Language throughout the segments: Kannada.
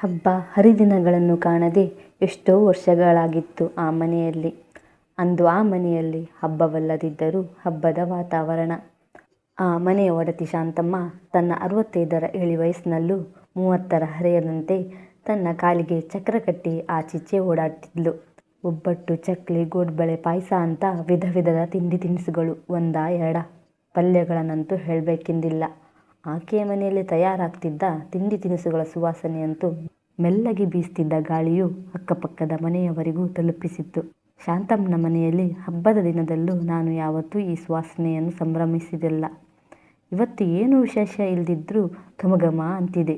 ಹಬ್ಬ ಹರಿದಿನಗಳನ್ನು ಕಾಣದೆ ಎಷ್ಟೋ ವರ್ಷಗಳಾಗಿತ್ತು ಆ ಮನೆಯಲ್ಲಿ. ಅಂದು ಆ ಮನೆಯಲ್ಲಿ ಹಬ್ಬವಲ್ಲದಿದ್ದರೂ ಹಬ್ಬದ ವಾತಾವರಣ. ಆ ಮನೆಯ ಒಡತಿ ಶಾಂತಮ್ಮ ತನ್ನ 65ರ ಇಳಿ ವಯಸ್ಸಿನಲ್ಲೂ 30ರ ಹರೆಯದಂತೆ ತನ್ನ ಕಾಲಿಗೆ ಚಕ್ರ ಕಟ್ಟಿ ಆಚೀಚೆ ಓಡಾಡ್ತಿದ್ಲು. ಒಬ್ಬಟ್ಟು, ಚಕ್ಲಿ, ಗೋಡ್ಬಳೆ, ಪಾಯಸ ಅಂತ ವಿಧ ವಿಧದ ತಿಂಡಿ ತಿನಿಸುಗಳು ಒಂದಾ ಎರಡ, ಪಲ್ಯಗಳನ್ನಂತೂ ಹೇಳಬೇಕೆಂದಿಲ್ಲ. ಆಕೆಯ ಮನೆಯಲ್ಲಿ ತಯಾರಾಗ್ತಿದ್ದ ತಿಂಡಿ ತಿನಿಸುಗಳ ಸುವಾಸನೆಯಂತೂ ಮೆಲ್ಲಗೆ ಬೀಸ್ತಿದ್ದ ಗಾಳಿಯು ಅಕ್ಕಪಕ್ಕದ ಮನೆಯವರಿಗೂ ತಲುಪಿಸಿತ್ತು. ಶಾಂತಮ್ಮನ ಮನೆಯಲ್ಲಿ ಹಬ್ಬದ ದಿನದಲ್ಲೂ ನಾನು ಯಾವತ್ತೂ ಈ ಸುವಾಸನೆಯನ್ನು ಸಂಭ್ರಮಿಸಿದಿಲ್ಲ. ಇವತ್ತು ಏನೂ ವಿಶೇಷ ಇಲ್ದಿದ್ರೂ ಘಮಘಮ ಅಂತಿದೆ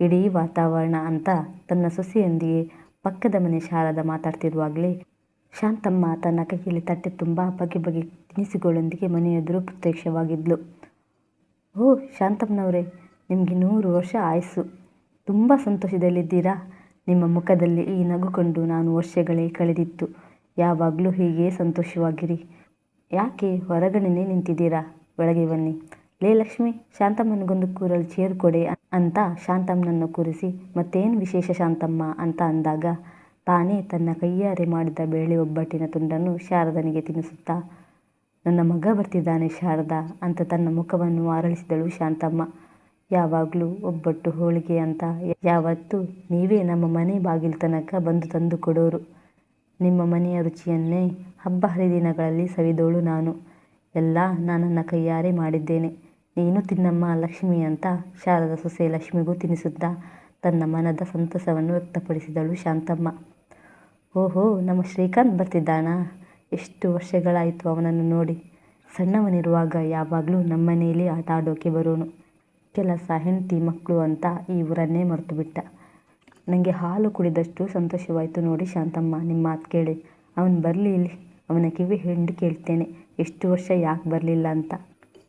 ಇಡೀ ವಾತಾವರಣ ಅಂತ ತನ್ನ ಸೊಸೆಯೊಂದಿಗೆ ಪಕ್ಕದ ಮನೆ ಶಾರದ ಮಾತಾಡ್ತಿರುವಾಗಲೇ ಶಾಂತಮ್ಮ ತನ್ನ ಕೈಯಲ್ಲಿ ತಟ್ಟೆ ತುಂಬ ಬಗೆ ಬಗೆ ತಿನಿಸುಗಳೊಂದಿಗೆ ಮನೆಯೆದುರು ಪ್ರತ್ಯಕ್ಷವಾಗಿದ್ಲು. ಓ ಶಾಂತಮ್ಮನವರೇ, ನಿಮಗೆ 100 ವರ್ಷ ಆಯಸ್ಸು. ತುಂಬ ಸಂತೋಷದಲ್ಲಿದ್ದೀರಾ? ನಿಮ್ಮ ಮುಖದಲ್ಲಿ ಈ ನಗು ಕಂಡು ನಾನು ವರ್ಷಗಳೇ ಕಳೆದಿತ್ತು. ಯಾವಾಗಲೂ ಹೀಗೆ ಸಂತೋಷವಾಗಿರಿ. ಯಾಕೆ ಹೊರಗಡೆನೇ ನಿಂತಿದ್ದೀರಾ? ಒಳಗೆ ಬನ್ನಿ. ಲೇ ಲಕ್ಷ್ಮಿ, ಶಾಂತಮ್ಮನಿಗೊಂದು ಕೂರಲು ಚೇರು ಕೊಡೆ ಅಂತ ಶಾಂತಮ್ಮನನ್ನು ಕೂರಿಸಿ, ಮತ್ತೇನು ವಿಶೇಷ ಶಾಂತಮ್ಮ ಅಂತ ಅಂದಾಗ ತಾನೇ ತನ್ನ ಕೈಯಾರೆ ಮಾಡಿದ ಬೇಳೆ ಒಬ್ಬಟ್ಟಿನ ತುಂಡನ್ನು ಶಾರದನಿಗೆ ತಿನ್ನಿಸುತ್ತಾ, ನನ್ನ ಮಗ ಬರ್ತಿದ್ದಾನೆ ಶಾರದಾ ಅಂತ ತನ್ನ ಮುಖವನ್ನು ಅರಳಿಸಿದಳು ಶಾಂತಮ್ಮ. ಯಾವಾಗಲೂ ಒಬ್ಬಟ್ಟು ಹೋಳಿಗೆ ಅಂತ ಯಾವತ್ತೂ ನೀವೇ ನಮ್ಮ ಮನೆ ಬಾಗಿಲು ತನಕ ಬಂದು ತಂದು ಕೊಡೋರು. ನಿಮ್ಮ ಮನೆಯ ರುಚಿಯನ್ನೇ ಹಬ್ಬ ಹರಿದಿನಗಳಲ್ಲಿ ಸವಿದೋಳು ನಾನು. ಎಲ್ಲ ನನ್ನ ಕೈಯಾರೆ ಮಾಡಿದ್ದೇನೆ. ನೀನು ತಿನ್ನಮ್ಮ ಲಕ್ಷ್ಮಿ ಅಂತ ಶಾರದ ಸೊಸೆ ಲಕ್ಷ್ಮಿಗೂ ತಿನ್ನಿಸುತ್ತಾ ತನ್ನ ಮನದ ಸಂತಸವನ್ನು ವ್ಯಕ್ತಪಡಿಸಿದಳು ಶಾಂತಮ್ಮ. ಓಹೋ, ನಮ್ಮ ಶ್ರೀಕಾಂತ್ ಬರ್ತಿದ್ದಾನಾ? ಎಷ್ಟು ವರ್ಷಗಳಾಯಿತು ಅವನನ್ನು ನೋಡಿ. ಸಣ್ಣವನಿರುವಾಗ ಯಾವಾಗಲೂ ನಮ್ಮನೆಯಲ್ಲಿ ಆಟ ಆಡೋಕೆ ಬರೋನು. ಕೆಲಸ, ಹೆಂಡತಿ, ಮಕ್ಕಳು ಅಂತ ಈ ಊರನ್ನೇ ಮರೆತು ಬಿಟ್ಟ. ನನಗೆ ಹಾಲು ಕುಡಿದಷ್ಟು ಸಂತೋಷವಾಯಿತು ನೋಡಿ ಶಾಂತಮ್ಮ ನಿಮ್ಮ ಮಾತು ಕೇಳಿ. ಅವನು ಬರಲಿ ಇಲ್ಲಿ, ಅವನ ಕಿವಿ ಹಿಂಡಿ ಕೇಳ್ತೇನೆ ಎಷ್ಟು ವರ್ಷ ಯಾಕೆ ಬರಲಿಲ್ಲ ಅಂತ.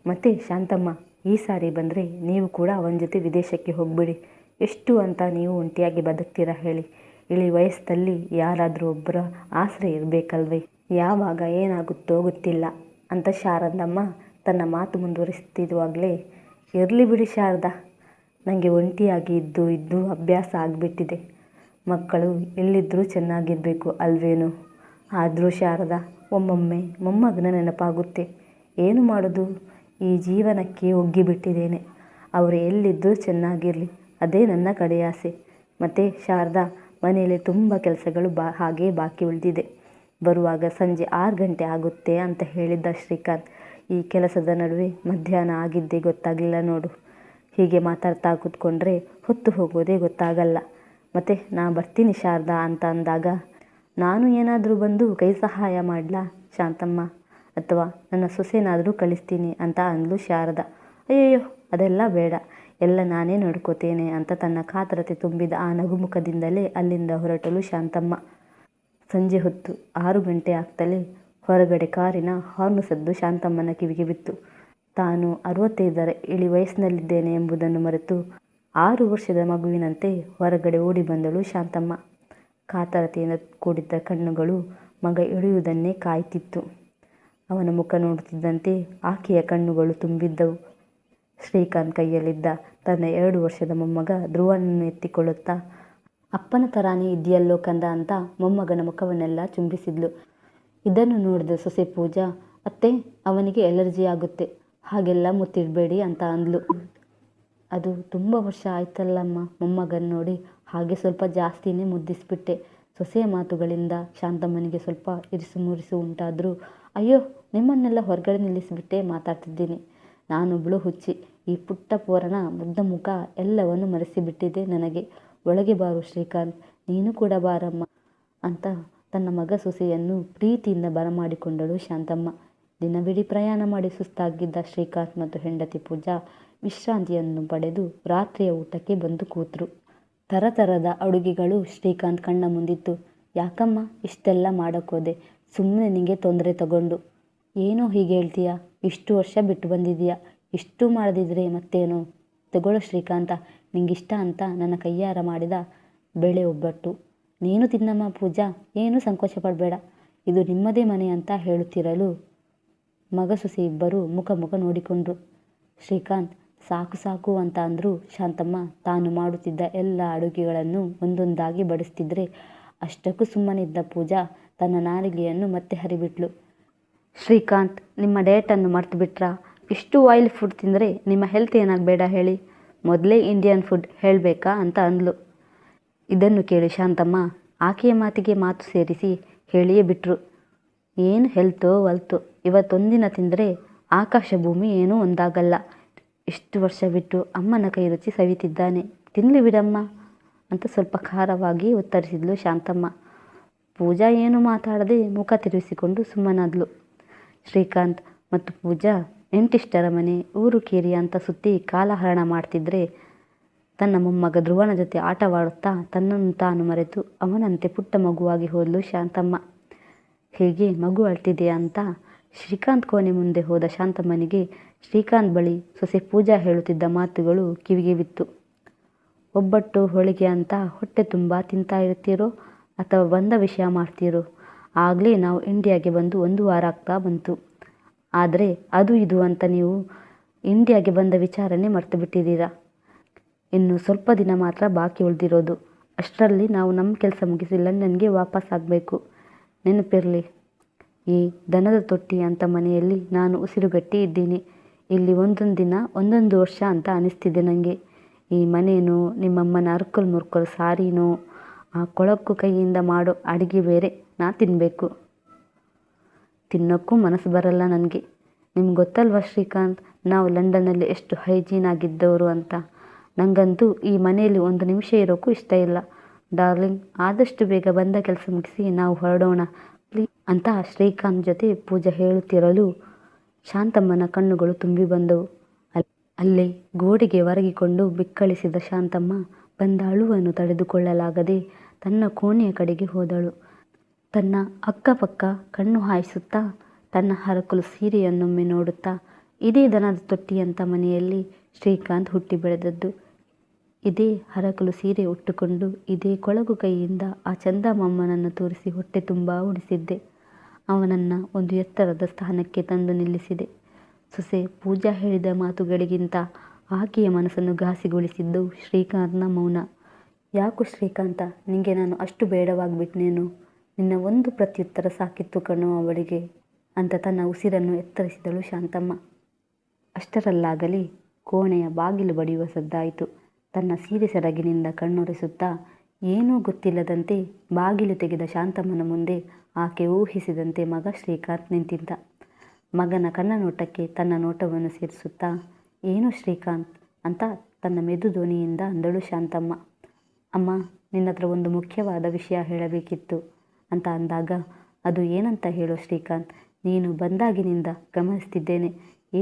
ಮತ್ತು ಶಾಂತಮ್ಮ, ಈ ಸಾರಿ ಬಂದರೆ ನೀವು ಕೂಡ ಅವನ ಜೊತೆ ವಿದೇಶಕ್ಕೆ ಹೋಗ್ಬಿಡಿ. ಎಷ್ಟು ಅಂತ ನೀವು ಒಂಟಿಯಾಗಿ ಬದುಕ್ತೀರಾ ಹೇಳಿ? ಇಳಿ ವಯಸ್ಸಲ್ಲಿ ಯಾರಾದರೂ ಒಬ್ಬರ ಆಸರೆ ಇರಬೇಕಲ್ವೇ? ಯಾವಾಗ ಏನಾಗುತ್ತೋ ಗೊತ್ತಿಲ್ಲ ಅಂತ ಶಾರದಮ್ಮ ತನ್ನ ಮಾತು ಮುಂದುವರಿಸ್ತಿರುವಾಗಲೇ, ಇರಲಿ ಬಿಡಿ ಶಾರದಾ, ನನಗೆ ಒಂಟಿಯಾಗಿ ಇದ್ದು ಅಭ್ಯಾಸ ಆಗಿಬಿಟ್ಟಿದೆ. ಮಕ್ಕಳು ಎಲ್ಲಿದ್ದರೂ ಚೆನ್ನಾಗಿರಬೇಕು ಅಲ್ವೇನೋ. ಆದರೂ ಶಾರದಾ, ಒಮ್ಮೊಮ್ಮೆ ಮೊಮ್ಮಗನ ನೆನಪಾಗುತ್ತೆ. ಏನು ಮಾಡೋದು, ಈ ಜೀವನಕ್ಕೆ ಒಗ್ಗಿಬಿಟ್ಟಿದ್ದೇನೆ. ಅವರು ಎಲ್ಲಿದ್ದರೂ ಚೆನ್ನಾಗಿರಲಿ, ಅದೇ ನನ್ನ ಕಡೆಯ ಆಸೆ. ಮತ್ತು ಶಾರದಾ, ಮನೆಯಲ್ಲಿ ತುಂಬ ಕೆಲಸಗಳು ಹಾಗೇ ಬಾಕಿ ಉಳಿದಿದೆ. ಬರುವಾಗ ಸಂಜೆ 6 ಗಂಟೆ ಆಗುತ್ತೆ ಅಂತ ಹೇಳಿದ್ದ ಶ್ರೀಕಾಂತ್. ಈ ಕೆಲಸದ ನಡುವೆ ಮಧ್ಯಾಹ್ನ ಆಗಿದ್ದೇ ಗೊತ್ತಾಗಲಿಲ್ಲ ನೋಡು. ಹೀಗೆ ಮಾತಾಡ್ತಾ ಕೂತ್ಕೊಂಡ್ರೆ ಹೊತ್ತು ಹೋಗೋದೇ ಗೊತ್ತಾಗಲ್ಲ. ಮತ್ತು ನಾ ಬರ್ತೀನಿ ಶಾರದಾ ಅಂತ ಅಂದಾಗ, ನಾನು ಏನಾದರೂ ಬಂದು ಕೈ ಸಹಾಯ ಮಾಡಲಾ ಶಾಂತಮ್ಮ? ಅಥವಾ ನನ್ನ ಸೊಸೆನಾದರೂ ಕಳಿಸ್ತೀನಿ ಅಂತ ಅಂದ್ಲು ಶಾರದಾ. ಅಯ್ಯಯ್ಯೋ, ಅದೆಲ್ಲ ಬೇಡ, ಎಲ್ಲ ನಾನೇ ನೋಡ್ಕೋತೇನೆ ಅಂತ ತನ್ನ ಕಾತರತೆ ತುಂಬಿದ ಆ ನಗುಮುಖದಿಂದಲೇ ಅಲ್ಲಿಂದ ಹೊರಟಳು ಶಾಂತಮ್ಮ. ಸಂಜೆ ಹೊತ್ತು 6 ಗಂಟೆ ಆಗ್ತಲೇ ಹೊರಗಡೆ ಕಾರಿನ ಹಾರ್ನು ಸದ್ದು ಶಾಂತಮ್ಮನ ಕಿವಿಗೆ ಬಿತ್ತು. ತಾನು 65ರ ಇಳಿ ವಯಸ್ಸಿನಲ್ಲಿದ್ದೇನೆ ಎಂಬುದನ್ನು ಮರೆತು 6 ವರ್ಷದ ಮಗುವಿನಂತೆ ಹೊರಗಡೆ ಓಡಿ ಬಂದಳು ಶಾಂತಮ್ಮ. ಕಾತರತೆಯಿಂದ ಕೂಡಿದ್ದ ಕಣ್ಣುಗಳು ಮಗ ಇಳಿಯುವುದನ್ನೇ ಕಾಯ್ತಿತ್ತು. ಅವನ ಮುಖ ನೋಡುತ್ತಿದ್ದಂತೆ ಆಕೆಯ ಕಣ್ಣುಗಳು ತುಂಬಿದ್ದವು. ಶ್ರೀಕಾಂತ್ ಕೈಯಲ್ಲಿದ್ದ ತನ್ನ 2 ವರ್ಷದ ಮೊಮ್ಮಗ ಧ್ರುವನನ್ನು ಎತ್ತಿಕೊಳ್ಳುತ್ತಾ, ಅಪ್ಪನ ಥರಾನೇ ಇದೆಯಲ್ಲೋ ಕಂದ ಅಂತ ಮೊಮ್ಮಗನ ಮುಖವನ್ನೆಲ್ಲ ಚುಂಬಿಸಿದ್ಲು. ಇದನ್ನು ನೋಡಿದ ಸೊಸೆ ಪೂಜಾ, ಅತ್ತೆ, ಅವನಿಗೆ ಎಲರ್ಜಿ ಆಗುತ್ತೆ, ಹಾಗೆಲ್ಲ ಮುತ್ತಿಡಬೇಡಿ ಅಂತ ಅಂದ್ಲು. ಅದು ತುಂಬ ವರ್ಷ ಆಯ್ತಲ್ಲಮ್ಮ ಮೊಮ್ಮಗನ ನೋಡಿ, ಹಾಗೆ ಸ್ವಲ್ಪ ಜಾಸ್ತಿನೇ ಮುದ್ದಿಸ್ಬಿಟ್ಟೆ. ಸೊಸೆಯ ಮಾತುಗಳಿಂದ ಶಾಂತಮ್ಮನಿಗೆ ಸ್ವಲ್ಪ ಇರಿಸು ಮುರಿಸು ಉಂಟಾದರೂ, ಅಯ್ಯೋ, ನಿಮ್ಮನ್ನೆಲ್ಲ ಹೊರಗಡೆ ನಿಲ್ಲಿಸಿಬಿಟ್ಟೆ ಮಾತಾಡ್ತಿದ್ದೀನಿ. ನಾನೊಬ್ಬಳು ಹುಚ್ಚಿ. ಈ ಪುಟ್ಟ ಪೋರನ ಮುಗ್ಧ ಮುಖ ಎಲ್ಲವನ್ನು ಮರೆಸಿಬಿಟ್ಟಿದೆ ನನಗೆ. ಒಳಗೆ ಬಾರು ಶ್ರೀಕಾಂತ್, ನೀನು ಕೂಡ ಬಾರಮ್ಮ ಅಂತ ತನ್ನ ಮಗ ಸೊಸೆಯನ್ನು ಪ್ರೀತಿಯಿಂದ ಬರಮಾಡಿಕೊಂಡಳು ಶಾಂತಮ್ಮ. ದಿನವಿಡೀ ಪ್ರಯಾಣ ಮಾಡಿ ಸುಸ್ತಾಗಿದ್ದ ಶ್ರೀಕಾಂತ್ ಮತ್ತು ಹೆಂಡತಿ ಪೂಜಾ ವಿಶ್ರಾಂತಿಯನ್ನು ಪಡೆದು ರಾತ್ರಿಯ ಊಟಕ್ಕೆ ಬಂದು ಕೂತರು. ಥರದ ಅಡುಗೆಗಳು ಶ್ರೀಕಾಂತ್ ಕಣ್ಣ ಮುಂದಿತ್ತು. ಯಾಕಮ್ಮ ಇಷ್ಟೆಲ್ಲ ಮಾಡೋಕ್ಕೋದೆ? ಸುಮ್ಮನೆ ನಿನಗೆ ತೊಂದರೆ ತಗೊಂಡು. ಏನೋ ಹೀಗೆ ಹೇಳ್ತೀಯಾ? ಇಷ್ಟು ವರ್ಷ ಬಿಟ್ಟು ಬಂದಿದೀಯಾ, ಇಷ್ಟು ಮಾಡದಿದ್ರೆ ಮತ್ತೇನೋ? ತಗೊಳ್ಳೋ ಶ್ರೀಕಾಂತ, ನಿಂಗಿಷ್ಟ ಅಂತ ನನ್ನ ಕೈಯಾರ ಮಾಡಿದ ಬೇಳೆ ಒಬ್ಬಟ್ಟು. ನೀನು ತಿನ್ನಮ್ಮ ಪೂಜಾ, ಏನೂ ಸಂಕೋಚ ಪಡಬೇಡ. ಇದು ನಿಮ್ಮದೇ ಮನೆ ಅಂತ ಹೇಳುತ್ತಿರಲು ಮಗ ಸೊಸೆ ಇಬ್ಬರು ಮುಖ ನೋಡಿಕೊಂಡ್ರು. ಶ್ರೀಕಾಂತ್ ಸಾಕು ಸಾಕು ಅಂತ ಅಂದರೂ ಶಾಂತಮ್ಮ ತಾನು ಮಾಡುತ್ತಿದ್ದ ಎಲ್ಲ ಅಡುಗೆಗಳನ್ನು ಒಂದೊಂದಾಗಿ ಬಡಿಸ್ತಿದ್ರೆ ಅಷ್ಟಕ್ಕೂ ಸುಮ್ಮನಿದ್ದ ಪೂಜಾ ತನ್ನ ನಾಲಿಗೆಯನ್ನು ಮತ್ತೆ ಹರಿಬಿಟ್ಲು. ಶ್ರೀಕಾಂತ್, ನಿಮ್ಮ ಡಯಟನ್ನು ಮರ್ತು ಬಿಟ್ರಾ? ಇಷ್ಟು ಆಯಿಲ್ ಫುಡ್ ತಿಂದರೆ ನಿಮ್ಮ ಹೆಲ್ತ್ ಏನಾಗಬೇಡ ಹೇಳಿ, ಮೊದಲೇ ಇಂಡಿಯನ್ ಫುಡ್ ಹೇಳಬೇಕಾ ಅಂತ ಅಂದ್ಲು. ಇದನ್ನು ಕೇಳಿ ಶಾಂತಮ್ಮ ಆಕೆಯ ಮಾತಿಗೆ ಮಾತು ಸೇರಿಸಿ ಹೇಳಿಯೇ ಬಿಟ್ರು. ಏನು ಹೆಲ್ತೋ ವಲ್ತೋ, ಇವತ್ತೊಂದಿನ ತಿಂದರೆ ಆಕಾಶ ಭೂಮಿ ಏನೂ ಒಂದಾಗಲ್ಲ. ಇಷ್ಟು ವರ್ಷ ಬಿಟ್ಟು ಅಮ್ಮನ ಕೈ ರುಚಿ ಸವಿತಿದ್ದಾನೆ, ತಿನ್ನಲಿ ಬಿಡಮ್ಮ ಅಂತ ಸ್ವಲ್ಪ ಖಾರವಾಗಿ ಉತ್ತರಿಸಿದ್ಲು ಶಾಂತಮ್ಮ. ಪೂಜಾ ಏನು ಮಾತಾಡದೆ ಮುಖ ತಿರುಗಿಸಿಕೊಂಡು ಸುಮ್ಮನಾದ್ಲು. ಶ್ರೀಕಾಂತ್ ಮತ್ತು ಪೂಜಾ ನೆಂಟಿಷ್ಟರ ಮನೆ, ಊರು ಕೇರಿ ಅಂತ ಸುತ್ತಿ ಕಾಲಹರಣ ಮಾಡ್ತಿದ್ರೆ ತನ್ನ ಮೊಮ್ಮಗ ಧ್ರುವನ ಜೊತೆ ಆಟವಾಡುತ್ತಾ ತನ್ನನ್ನು ತಾನು ಮರೆತು ಅವನಂತೆ ಪುಟ್ಟ ಮಗುವಾಗಿ ಹೋದ್ಲು ಶಾಂತಮ್ಮ. ಹೀಗೆ ಮಗು ಅಳ್ತಿದೆಯಾ ಅಂತ ಶ್ರೀಕಾಂತ್ ಕೋಣೆ ಮುಂದೆ ಹೋದ ಶಾಂತಮ್ಮನಿಗೆ ಶ್ರೀಕಾಂತ್ ಬಳಿ ಸೊಸೆ ಪೂಜಾ ಹೇಳುತ್ತಿದ್ದ ಮಾತುಗಳು ಕಿವಿಗೆ ಬಿತ್ತು. ಒಬ್ಬಟ್ಟು ಹೋಳಿಗೆ ಅಂತ ಹೊಟ್ಟೆ ತುಂಬ ತಿಂತಾ ಇರ್ತೀರೋ ಅಥವಾ ಬಂದ ವಿಷಯ ಮಾಡ್ತೀರೋ? ಆಗಲೇ ನಾವು ಇಂಡಿಯಾಗೆ ಬಂದು 1 ವಾರ ಆಗ್ತಾ ಬಂತು. ಆದರೆ ಅದು ಇದು ಅಂತ ನೀವು ಇಂಡಿಯಾಗೆ ಬಂದ ವಿಚಾರನೇ ಮರ್ತು ಬಿಟ್ಟಿದ್ದೀರಾ. ಇನ್ನು ಸ್ವಲ್ಪ ದಿನ ಮಾತ್ರ ಬಾಕಿ ಉಳಿದಿರೋದು. ಅಷ್ಟರಲ್ಲಿ ನಾವು ನಮ್ಮ ಕೆಲಸ ಮುಗಿಸಿ ಲಂಡನ್ಗೆ ವಾಪಸ್ ಆಗಬೇಕು. ನೆನಪಿರಲಿ, ಈ ದನದ ತೊಟ್ಟಿ ಅಂತ ಮನೆಯಲ್ಲಿ ನಾನು ಉಸಿರುಗಟ್ಟಿ ಇದ್ದೀನಿ. ಇಲ್ಲಿ ಒಂದೊಂದು ದಿನ ಒಂದೊಂದು ವರ್ಷ ಅಂತ ಅನಿಸ್ತಿದೆ ನನಗೆ. ಈ ಮನೇನೋ, ನಿಮ್ಮಮ್ಮನ ಅರ್ಕಲ್ ಮುರ್ಕಲ್ ಸಾರಿನೋ, ಆ ಕೊಳಕು ಕೈಯಿಂದ ಮಾಡೋ ಅಡುಗೆ ಬೇರೆ ನಾ ತಿನ್ನಬೇಕು. ತಿನ್ನೋಕ್ಕೂ ಮನಸ್ಸು ಬರಲ್ಲ ನನಗೆ. ನಿಮ್ಗೆ ಗೊತ್ತಲ್ವ ಶ್ರೀಕಾಂತ್, ನಾವು ಲಂಡನ್ನಲ್ಲಿ ಎಷ್ಟು ಹೈಜೀನ್ ಆಗಿದ್ದವರು ಅಂತ. ನನಗಂತೂ ಈ ಮನೆಯಲ್ಲಿ ಒಂದು ನಿಮಿಷ ಇರೋಕ್ಕೂ ಇಷ್ಟ ಇಲ್ಲ. ಡಾರ್ಲಿಂಗ್, ಆದಷ್ಟು ಬೇಗ ಬಂದ ಕೆಲಸ ಮುಗಿಸಿ ನಾವು ಹೊರಡೋಣ ಪ್ಲೀಸ್ ಅಂತ ಶ್ರೀಕಾಂತ್ ಜೊತೆ ಪೂಜೆ ಹೇಳುತ್ತಿರಲು ಶಾಂತಮ್ಮನ ಕಣ್ಣುಗಳು ತುಂಬಿ ಬಂದವು. ಅಲ್ಲೇ ಗೋಡೆಗೆ ಒರಗಿಕೊಂಡು ಬಿಕ್ಕಳಿಸಿದ ಶಾಂತಮ್ಮ ಬಂದ ಅಳುವನ್ನು ತಡೆದುಕೊಳ್ಳಲಾಗದೆ ತನ್ನ ಕೋಣೆಯ ಕಡೆಗೆ ಹೋದಳು. ತನ್ನ ಅಕ್ಕಪಕ್ಕ ಕಣ್ಣು ಹಾಯಿಸುತ್ತಾ ತನ್ನ ಹರಕಲು ಸೀರೆಯನ್ನೊಮ್ಮೆ ನೋಡುತ್ತಾ, ಇದೇ ದನದ ತೊಟ್ಟಿಯಂಥ ಮನೆಯಲ್ಲಿ ಶ್ರೀಕಾಂತ್ ಹುಟ್ಟಿ ಬೆಳೆದದ್ದು. ಇದೇ ಹರಕಲು ಸೀರೆ ಉಟ್ಟುಕೊಂಡು ಇದೇ ಕೊಳಗು ಕೈಯಿಂದ ಆ ಚಂದಮಾಮನನ್ನು ತೋರಿಸಿ ಹೊಟ್ಟೆ ತುಂಬ ಉಣಿಸಿದ್ದೆ. ಅವನನ್ನು ಒಂದು ಎತ್ತರದ ಸ್ಥಾನಕ್ಕೆ ತಂದು ನಿಲ್ಲಿಸಿದೆ. ಸೊಸೆ ಪೂಜಾ ಹೇಳಿದ ಮಾತುಗಳಿಗಿಂತ ಆಕೆಯ ಮನಸ್ಸನ್ನು ಘಾಸಿಗೊಳಿಸಿದ್ದು ಶ್ರೀಕಾಂತ್ನ ಮೌನ. ಯಾಕೋ ಶ್ರೀಕಾಂತ, ನಿನಗೆ ನಾನು ಅಷ್ಟು ಬೇಡವಾಗಿಬಿಟ್ನೇನು? ನಿನ್ನ ಒಂದು ಪ್ರತ್ಯುತ್ತರ ಸಾಕಿತ್ತು ಕಣೋ ಅವಳಿಗೆ ಅಂತ ತನ್ನ ಉಸಿರನ್ನು ಎತ್ತರಿಸಿದಳು ಶಾಂತಮ್ಮ. ಅಷ್ಟರಲ್ಲಾಗಲಿ ಕೋಣೆಯ ಬಾಗಿಲು ಬಡಿಯುವ ಸದ್ದಾಯಿತು. ತನ್ನ ಸೀರೆ ಸೆರಗಿನಿಂದ ಕಣ್ಣೊರೆಸುತ್ತಾ ಏನೂ ಗೊತ್ತಿಲ್ಲದಂತೆ ಬಾಗಿಲು ತೆಗೆದ ಶಾಂತಮ್ಮನ ಮುಂದೆ ಆಕೆ ಊಹಿಸಿದಂತೆ ಮಗ ಶ್ರೀಕಾಂತ್ ನಿಂತಿದ್ದ. ಮಗನ ಕಣ್ಣ ನೋಟಕ್ಕೆ ತನ್ನ ನೋಟವನ್ನು ಸೇರಿಸುತ್ತಾ, ಏನು ಶ್ರೀಕಾಂತ್ ಅಂತ ತನ್ನ ಮೆದು ಧ್ವನಿಯಿಂದ ಅಂದಳು ಶಾಂತಮ್ಮ. ಅಮ್ಮ, ನಿನ್ನ ಹತ್ರ ಒಂದು ಮುಖ್ಯವಾದ ವಿಷಯ ಹೇಳಬೇಕಿತ್ತು ಅಂತ ಅಂದಾಗ, ಅದು ಏನಂತ ಹೇಳೋ ಶ್ರೀಕಾಂತ್? ನೀನು ಬಂದಾಗಿನಿಂದ ಗಮನಿಸ್ತಿದ್ದೇನೆ,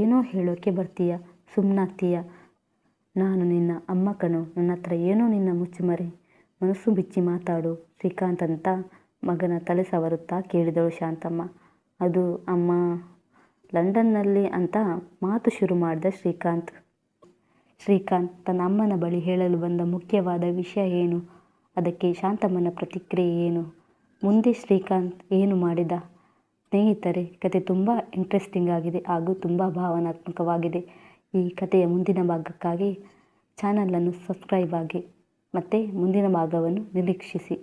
ಏನೋ ಹೇಳೋಕ್ಕೆ ಬರ್ತೀಯ, ಸುಮ್ಮನಾಗ್ತೀಯ. ನಾನು ನಿನ್ನ ಅಮ್ಮ ಕಣೋ, ನನ್ನ ಹತ್ರ ಏನೋ ನಿನ್ನ ಮುಚ್ಚುಮರೆ, ಮನಸ್ಸು ಬಿಚ್ಚಿ ಮಾತಾಡು ಶ್ರೀಕಾಂತ್ ಅಂತ ಮಗನ ತಲೆ ಸವರುತ್ತಾ ಕೇಳಿದಳು ಶಾಂತಮ್ಮ. ಅದು ಅಮ್ಮ, ಲಂಡನ್ನಲ್ಲಿ ಅಂತ ಮಾತು ಶುರು ಮಾಡಿದ ಶ್ರೀಕಾಂತ್. ತನ್ನ ಅಮ್ಮನ ಬಳಿ ಹೇಳಲು ಬಂದ ಮುಖ್ಯವಾದ ವಿಷಯ ಏನು? ಅದಕ್ಕೆ ಶಾಂತಮ್ಮನ ಪ್ರತಿಕ್ರಿಯೆ ಏನು? ಮುಂದೆ ಶ್ರೀಕಾಂತ್ ಏನು ಮಾಡಿದ? ಸ್ನೇಹಿತರೆ, ಕತೆ ತುಂಬ ಇಂಟ್ರೆಸ್ಟಿಂಗ್ ಆಗಿದೆ ಹಾಗೂ ತುಂಬ ಭಾವನಾತ್ಮಕವಾಗಿದೆ. ಈ ಕಥೆಯ ಮುಂದಿನ ಭಾಗಕ್ಕಾಗಿ ಚಾನಲನ್ನು ಸಬ್ಸ್ಕ್ರೈಬ್ ಆಗಿ ಮತ್ತು ಮುಂದಿನ ಭಾಗವನ್ನು ನಿರೀಕ್ಷಿಸಿ.